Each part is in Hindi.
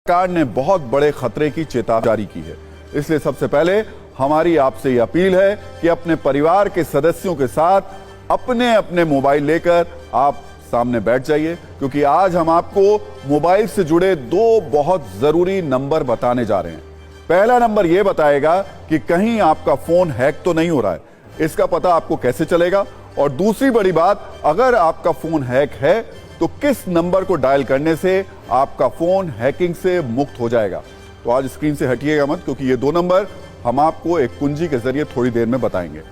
सरकार ने बहुत बड़े खतरे की चेतावनी जारी की है। इसलिए सबसे पहले हमारी आपसे यह अपील है कि अपने परिवार के सदस्यों के साथ अपने अपने मोबाइल लेकर आप सामने बैठ जाइए, क्योंकि आज हम आपको मोबाइल से जुड़े दो बहुत जरूरी नंबर बताने जा रहे हैं। पहला नंबर यह बताएगा कि कहीं आपका फोन हैक तो नहीं हो रहा है, इसका पता आपको कैसे चलेगा। और दूसरी बड़ी बात, अगर आपका फोन हैक है तो किस नंबर को डायल करने से आपका फोन हैकिंग से मुक्त हो जाएगा। तो आज स्क्रीन से हटिएगा मत, क्योंकि ये दो नंबर हम आपको एक कुंजी के जरिए थोड़ी देर में बताएंगे।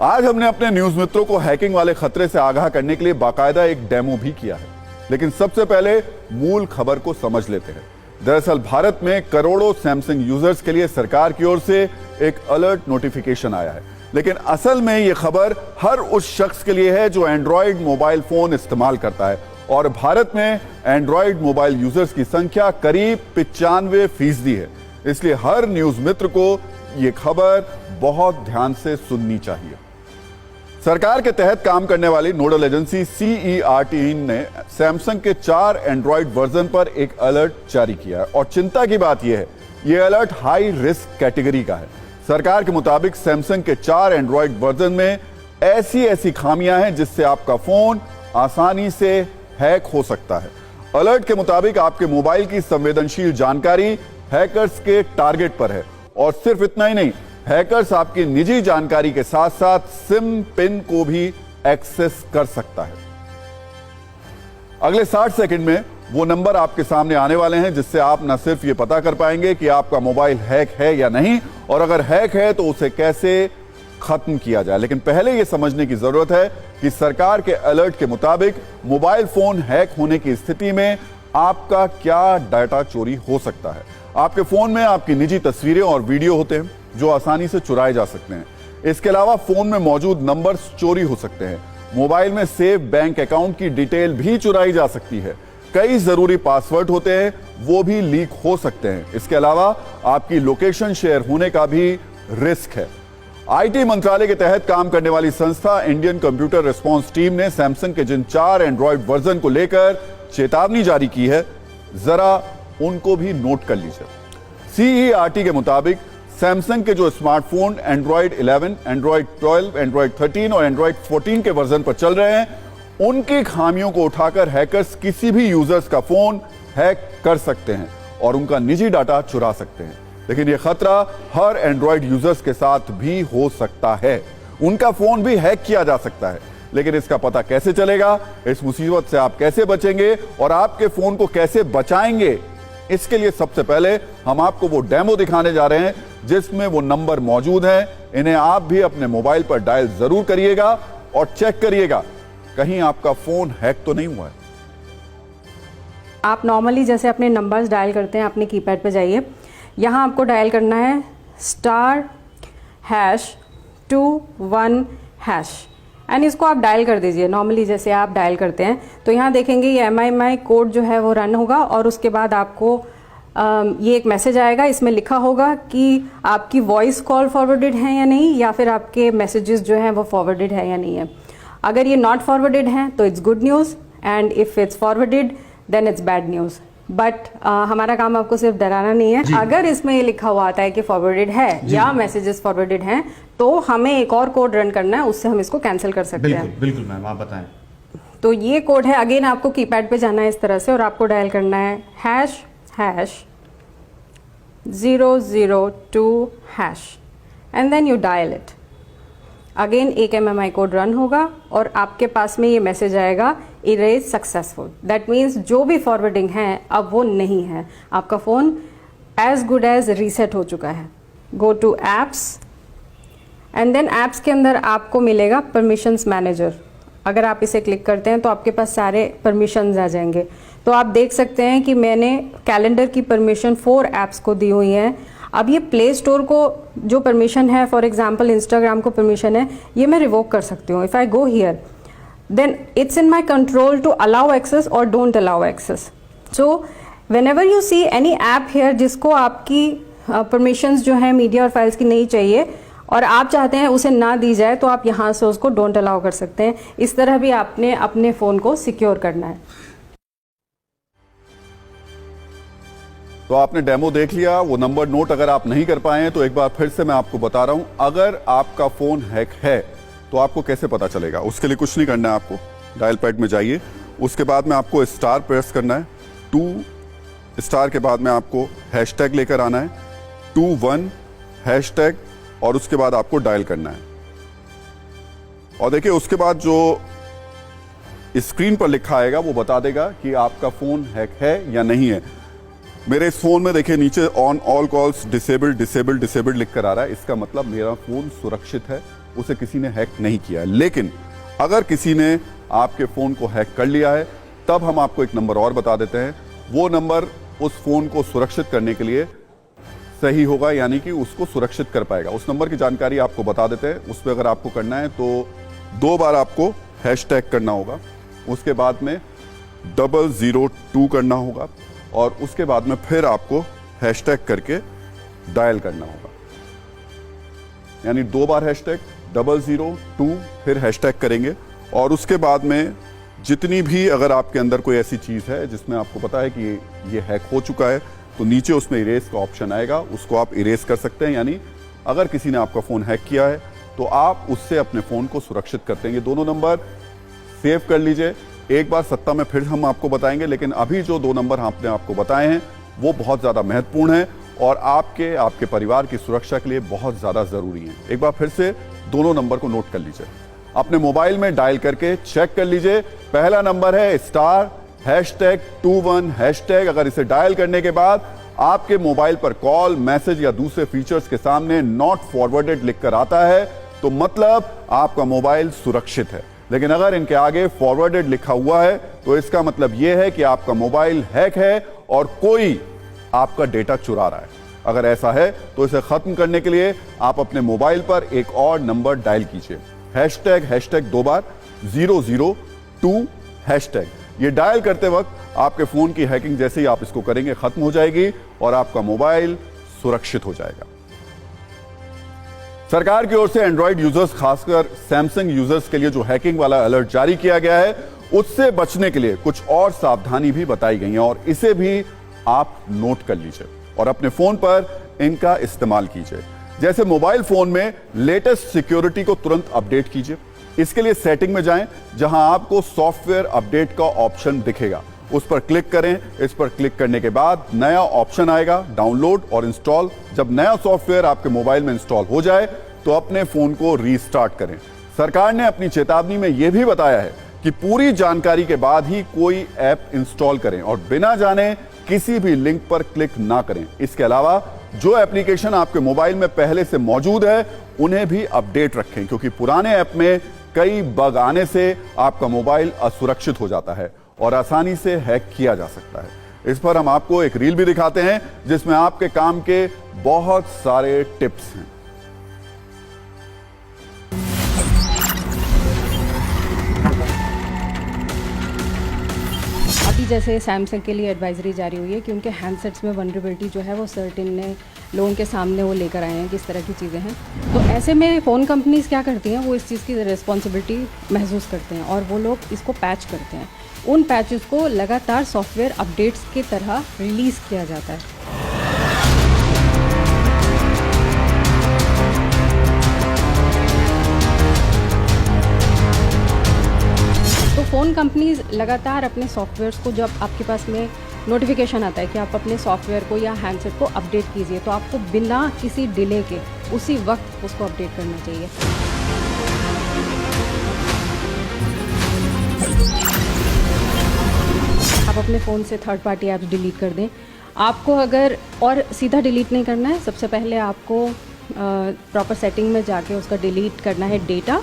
आज हमने अपने न्यूज मित्रों को हैकिंग वाले खतरे से आगाह करने के लिए बाकायदा एक डेमो भी किया है, लेकिन सबसे पहले मूल खबर को समझ लेते हैं। दरअसल भारत में करोड़ों सैमसंग यूजर्स के लिए सरकार की ओर से एक अलर्ट नोटिफिकेशन आया है, लेकिन असल में यह खबर हर उस शख्स के लिए है जो एंड्रॉयड मोबाइल फोन इस्तेमाल करता है। और भारत में एंड्रॉयड मोबाइल यूजर्स की संख्या करीब 95% है। इसलिए हर न्यूज मित्र को यह खबर बहुत ध्यान से सुननी चाहिए। सरकार के तहत काम करने वाली नोडल एजेंसी CERT ने सैमसंग के 4 एंड्रॉयड वर्जन पर एक अलर्ट जारी किया है। और चिंता की बात यह है, यह अलर्ट हाई रिस्क कैटेगरी का है। सरकार के मुताबिक सैमसंग के 4 एंड्रॉयड वर्जन में ऐसी खामियां हैं जिससे आपका फोन आसानी से हैक हो सकता है। अलर्ट के मुताबिक आपके मोबाइल की संवेदनशील जानकारी हैकर्स के टारगेट पर है। और सिर्फ इतना ही नहीं, हैकर्स आपकी निजी जानकारी के साथ साथ सिम पिन को भी एक्सेस कर सकता है। अगले 60 सेकंड में वो नंबर आपके सामने आने वाले हैं जिससे आप न सिर्फ ये पता कर पाएंगे कि आपका मोबाइल हैक है या नहीं, और अगर हैक है तो उसे कैसे खत्म किया जाए। लेकिन पहले यह समझने की जरूरत है कि सरकार के अलर्ट के मुताबिक मोबाइल फोन हैक होने की स्थिति में आपका क्या डाटा चोरी हो सकता है। आपके फोन में आपकी निजी तस्वीरें और वीडियो होते हैं जो आसानी से चुराए जा सकते हैं। इसके अलावा फोन में मौजूद नंबर्स चोरी हो सकते हैं। मोबाइल में सेव बैंक अकाउंट की डिटेल भी चुराई जा सकती है। कई जरूरी पासवर्ड होते हैं, वो भी लीक हो सकते हैं। इसके अलावा आपकी लोकेशन शेयर होने का भी रिस्क है। IT मंत्रालय के तहत काम करने वाली संस्था इंडियन कंप्यूटर रिस्पांस टीम ने सैमसंग के जिन 4 एंड्रॉयड वर्जन को लेकर चेतावनी जारी की है, जरा उनको भी नोट कर लीजिए। CERT के मुताबिक सैमसंग के जो स्मार्टफोन एंड्रॉयड 11, एंड्रॉयड 12, एंड्रॉयड 13 और एंड्रॉयड 14 के वर्जन पर चल रहे हैं, उनकी खामियों को उठाकर हैकर्स किसी भी यूजर्स का फोन हैक कर सकते हैं और उनका निजी डाटा चुरा सकते हैं। लेकिन यह खतरा हर एंड्रॉयड यूजर्स के साथ भी हो सकता है। उनका फोन भी हैक किया जा सकता है, लेकिन इसका पता कैसे चलेगा, इस मुसीबत से आप कैसे बचेंगे और आपके फोन को कैसे बचाएंगे, इसके लिए सबसे पहले हम आपको वो डेमो दिखाने जा रहे हैं जिसमें वो नंबर मौजूद हैं। इन्हें आप भी अपने मोबाइल पर डायल जरूर करिएगा और चेक करिएगा कहीं आपका फोन हैक तो नहीं हुआ है। आप नॉर्मली जैसे अपने नंबर्स डायल करते हैं, अपने कीपैड पे जाइए, यहाँ आपको डायल करना है *#21# एंड इसको आप डायल कर दीजिए। नॉर्मली जैसे आप डायल करते हैं तो यहाँ देखेंगे ये MIMI कोड जो है वो रन होगा और उसके बाद आपको ये एक मैसेज आएगा। इसमें लिखा होगा कि आपकी वॉइस कॉल फॉरवर्डेड है या नहीं, या फिर आपके मैसेजेस जो हैं वो फॉरवर्डेड है या नहीं है। अगर ये नॉट फॉरवर्डेड हैं तो it's good news, and if it's forwarded then it's bad news. But हमारा काम आपको सिर्फ डराना नहीं है। अगर इसमें ये लिखा हुआ आता है कि फॉरवर्डेड है या मैसेजेस फॉरवर्डेड हैं, तो हमें एक और कोड रन करना है, उससे हम इसको कैंसिल कर सकते हैं। बिल्कुल मैम, आप बताएं। तो ये कोड है, अगेन आपको कीपैड पे जाना है इस तरह से और आपको डायल करना है #002# and then you dial it. Again एक MIMI कोड रन होगा और आपके पास में ये मैसेज आएगा, इरेज सक्सेसफुल। दैट मीन्स जो भी फॉरवर्डिंग है अब वो नहीं है, आपका phone as good as reset हो चुका है। Go to apps and then apps के अंदर आपको मिलेगा परमिशंस मैनेजर। अगर आप इसे क्लिक करते हैं तो आपके पास सारे परमिशंस आ जाएंगे। तो आप देख सकते हैं कि मैंने कैलेंडर की परमिशन 4 ऐप्स को दी हुई है। अब ये प्ले स्टोर को जो परमिशन है, फॉर एग्जांपल इंस्टाग्राम को परमिशन है, ये मैं रिवोक कर सकती हूँ। If I go here then it's in my control to allow access और don't allow access. So whenever you see any app here जिसको आपकी परमिशंस जो है मीडिया और फाइल्स की नहीं चाहिए और आप चाहते हैं उसे ना दी जाए, तो आप यहाँ से उसको डोंट अलाउ कर सकते हैं। इस तरह भी आपने अपने फ़ोन को सिक्योर करना है। तो आपने डेमो देख लिया, वो नंबर नोट अगर आप नहीं कर पाए हैं तो एक बार फिर से मैं आपको बता रहा हूं, अगर आपका फोन हैक है तो आपको कैसे पता चलेगा। उसके लिए कुछ नहीं करना है, आपको डायल पैड में जाइए, उसके बाद में आपको स्टार प्रेस करना है, 2 स्टार के बाद में आपको हैशटैग लेकर आना है, 21 हैशटैग, और उसके बाद आपको डायल करना है। और देखिए उसके बाद जो स्क्रीन पर लिखा आएगा वो बता देगा कि आपका फोन हैक है या नहीं है। मेरे इस फोन में देखिए नीचे on all calls disabled disabled disabled लिख कर आ रहा है, इसका मतलब मेरा फोन सुरक्षित है, उसे किसी ने हैक नहीं किया है। लेकिन अगर किसी ने आपके फोन को हैक कर लिया है तब हम आपको एक नंबर और बता देते हैं, वो नंबर उस फोन को सुरक्षित करने के लिए सही होगा, यानी कि उसको सुरक्षित कर पाएगा। उस नंबर की जानकारी आपको बता देते हैं। उस पर अगर आपको करना है तो 2 बार आपको हैशटैग करना होगा, उसके बाद में 002 करना होगा, और उसके बाद में फिर आपको हैशटैग करके डायल करना होगा। यानी 2 बार हैशटैग 002 फिर हैशटैग करेंगे, और उसके बाद में जितनी भी अगर आपके अंदर कोई ऐसी चीज़ है जिसमें आपको पता है कि ये हैक हो चुका है तो नीचे उसमें इरेज का ऑप्शन आएगा, उसको आप इरेज कर सकते हैं। यानी अगर किसी ने आपका फ़ोन हैक किया है तो आप उससे अपने फ़ोन को सुरक्षित कर देंगे। दोनों नंबर सेव कर लीजिए, एक बार सत्ता में फिर हम आपको बताएंगे, लेकिन अभी जो 2 नंबर हमने आपको बताए हैं वो बहुत ज़्यादा महत्वपूर्ण हैं और आपके परिवार की सुरक्षा के लिए बहुत ज़्यादा ज़रूरी हैं। एक बार फिर से दोनों नंबर को नोट कर लीजिए, अपने मोबाइल में डायल करके चेक कर लीजिए। पहला नंबर है स्टार हैशटैग 21 हैशटैग। अगर इसे डायल करने के बाद आपके मोबाइल पर कॉल, मैसेज या दूसरे फीचर्स के सामने नॉट फॉरवर्डेड लिखकर आता है तो मतलब आपका मोबाइल सुरक्षित है। लेकिन अगर इनके आगे फॉरवर्डेड लिखा हुआ है तो इसका मतलब यह है कि आपका मोबाइल हैक है और कोई आपका डेटा चुरा रहा है। अगर ऐसा है तो इसे खत्म करने के लिए आप अपने मोबाइल पर एक और नंबर डायल कीजिए, हैशटैग 2 बार 002 हैशटैग। ये डायल करते वक्त आपके फोन की हैकिंग जैसे ही आप इसको करेंगे खत्म हो जाएगी और आपका मोबाइल सुरक्षित हो जाएगा। सरकार की ओर से एंड्रॉइड यूजर्स, खासकर सैमसंग यूजर्स के लिए जो हैकिंग वाला अलर्ट जारी किया गया है उससे बचने के लिए कुछ और सावधानी भी बताई गई है और इसे भी आप नोट कर लीजिए और अपने फोन पर इनका इस्तेमाल कीजिए। जैसे मोबाइल फोन में लेटेस्ट सिक्योरिटी को तुरंत अपडेट कीजिए। इसके लिए सेटिंग में जाएं, जहां आपको सॉफ्टवेयर अपडेट का ऑप्शन दिखेगा, उस पर क्लिक करें। इस पर क्लिक करने के बाद नया ऑप्शन आएगा डाउनलोड और इंस्टॉल। जब नया सॉफ्टवेयर आपके मोबाइल में इंस्टॉल हो जाए तो अपने फोन को रीस्टार्ट करें। सरकार ने अपनी चेतावनी में यह भी बताया है कि पूरी जानकारी के बाद ही कोई ऐप इंस्टॉल करें और बिना जाने किसी भी लिंक पर क्लिक ना करें। इसके अलावा जो एप्लीकेशन आपके मोबाइल में पहले से मौजूद है उन्हें भी अपडेट रखें, क्योंकि पुराने ऐप में कई बग आने से आपका मोबाइल असुरक्षित हो जाता है और आसानी से हैक किया जा सकता है। इस पर हम आपको एक रील भी दिखाते हैं जिसमें आपके काम के बहुत सारे टिप्स हैं। अभी जैसे सैमसंग के लिए एडवाइजरी जारी हुई है कि उनके हैंडसेट्स में वनरेबिलिटी जो है वो सर्टेन ने लोगों के सामने वो लेकर आए हैं, किस तरह की चीज़ें हैं। तो ऐसे में फ़ोन कंपनीज़ क्या करती हैं, वो इस चीज़ की रिस्पॉन्सिबिलिटी महसूस करते हैं और वो लोग इसको पैच करते हैं। उन पैचेस को लगातार सॉफ्टवेयर अपडेट्स की तरह रिलीज़ किया जाता है। तो फ़ोन कंपनीज़ लगातार अपने सॉफ्टवेयर्स को, जब आपके पास में नोटिफिकेशन आता है कि आप अपने सॉफ्टवेयर को या हैंडसेट को अपडेट कीजिए, तो आपको बिना किसी डिले के उसी वक्त उसको अपडेट करना चाहिए। आप अपने फ़ोन से थर्ड पार्टी ऐप्स डिलीट कर दें। आपको अगर और सीधा डिलीट नहीं करना है, सबसे पहले आपको प्रॉपर सेटिंग में जाके उसका डिलीट करना है डेटा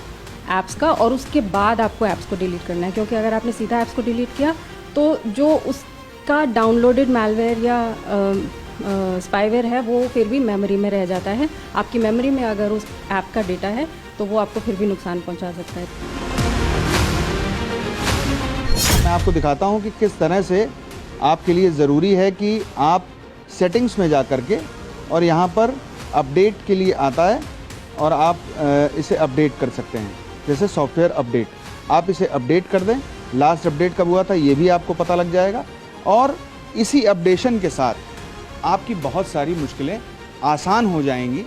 ऐप्स का, और उसके बाद आपको ऐप्स को डिलीट करना है। क्योंकि अगर आपने सीधा ऐप्स को डिलीट किया तो जो उसका डाउनलोडेड मैलवेयर या स्पाईवेयर है वो फिर भी मेमोरी में रह जाता है। आपकी मेमोरी में अगर उस ऐप का डेटा है तो वो आपको फिर भी नुकसान पहुंचा सकता है। मैं आपको दिखाता हूं कि किस तरह से आपके लिए ज़रूरी है कि आप सेटिंग्स में जा कर के, और यहाँ पर अपडेट के लिए आता है और आप इसे अपडेट कर सकते हैं। जैसे सॉफ्टवेयर अपडेट, आप इसे अपडेट कर दें। लास्ट अपडेट कब हुआ था ये भी आपको पता लग जाएगा, और इसी अपडेशन के साथ आपकी बहुत सारी मुश्किलें आसान हो जाएंगी